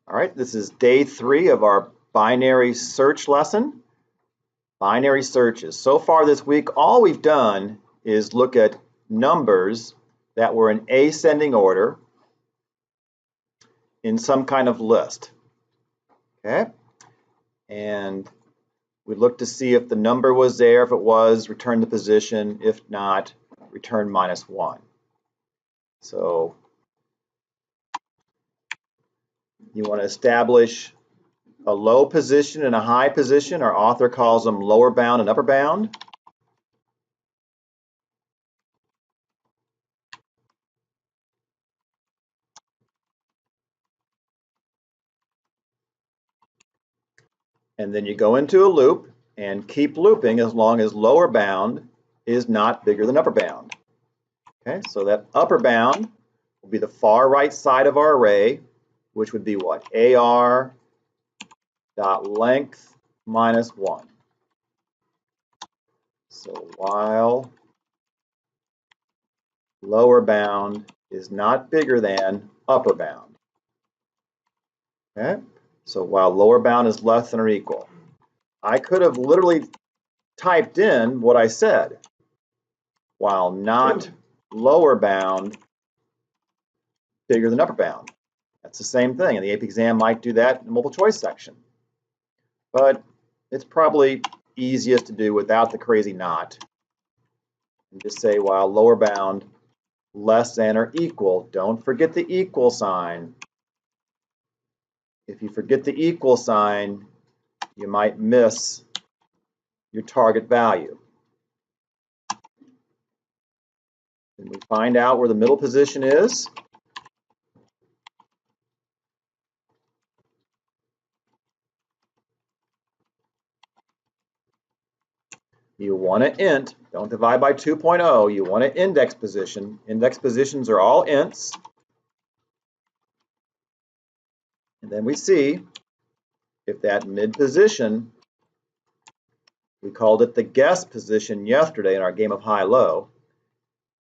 All right, this is day 3 of our binary search lesson. Binary searches. So far this week, all we've done is look at numbers that were in ascending order in some kind of list. Okay? And we looked to see if the number was there. If it was, return the position. If not, return -1. So you want to establish a low position and a high position. Our author calls them lower bound and upper bound. And then you go into a loop and keep looping as long as lower bound is not bigger than upper bound. Okay, so that upper bound will be the far right side of our array, which would be what? AR dot length -1. So while lower bound is not bigger than upper bound. Okay, so while lower bound is less than or equal. I could have literally typed in what I said, while not lower bound bigger than upper bound. That's the same thing, and the AP exam might do that in the multiple choice section. But it's probably easiest to do without the crazy not. And just say while lower bound less than or equal. Don't forget the equal sign. If you forget the equal sign, you might miss your target value. And we find out where the middle position is. You want to int, don't divide by 2.0, you want to index position. Index positions are all ints. And then we see if that mid position, we called it the guess position yesterday in our game of high-low,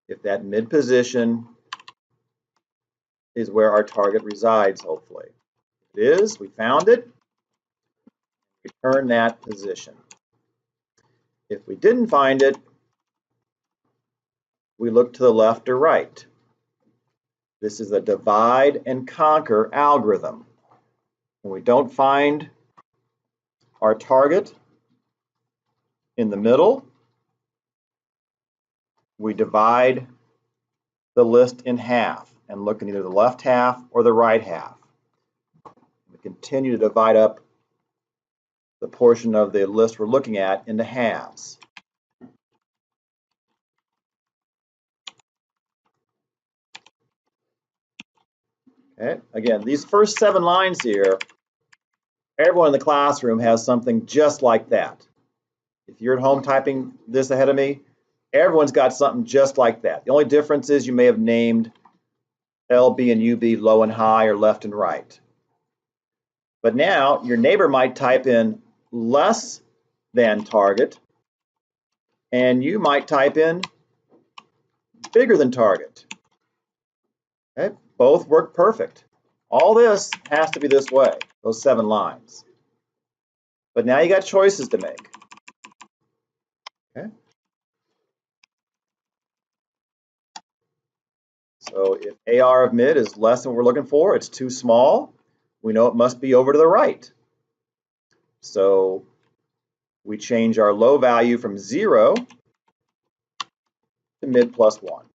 if that mid position is where our target resides, hopefully. If it is, we found it, return that position. If we didn't find it, we look to the left or right. This is a divide and conquer algorithm. When we don't find our target in the middle, we divide the list in half and look in either the left half or the right half. We continue to divide up the portion of the list we're looking at into halves. Okay, again, these first 7 lines here, everyone in the classroom has something just like that. If you're at home typing this ahead of me, everyone's got something just like that. The only difference is you may have named LB and UB low and high or left and right. But now your neighbor might type in less than target, and you might type in bigger than target. Okay? Both work perfect. All this has to be this way, those 7 lines. But now you got choices to make. Okay? So if AR of mid is less than what we're looking for, it's too small, we know it must be over to the right. So we change our low value from 0 to mid +1.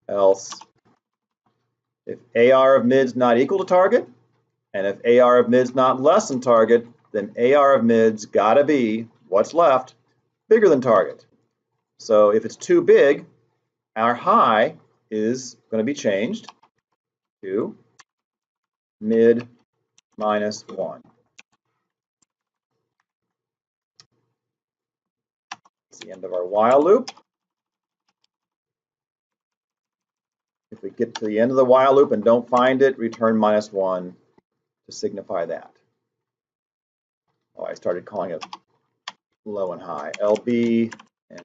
Else, if AR of mid's not equal to target, and if AR of mid's not less than target, then AR of mid's gotta be, what's left, bigger than target. So if it's too big, our high is gonna be changed to mid -1. It's the end of our while loop. If we get to the end of the while loop and don't find it, return -1 to signify that. Oh, I started calling it low and high. LB and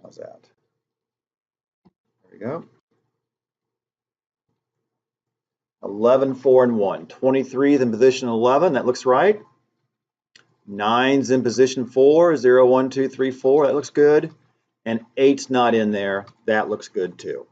how's that? go. 11, 4, and 1. 23 is in position 11. That looks right. 9's in position 4. 0, 1, 2, 3, 4. That looks good. And 8's not in there. That looks good too.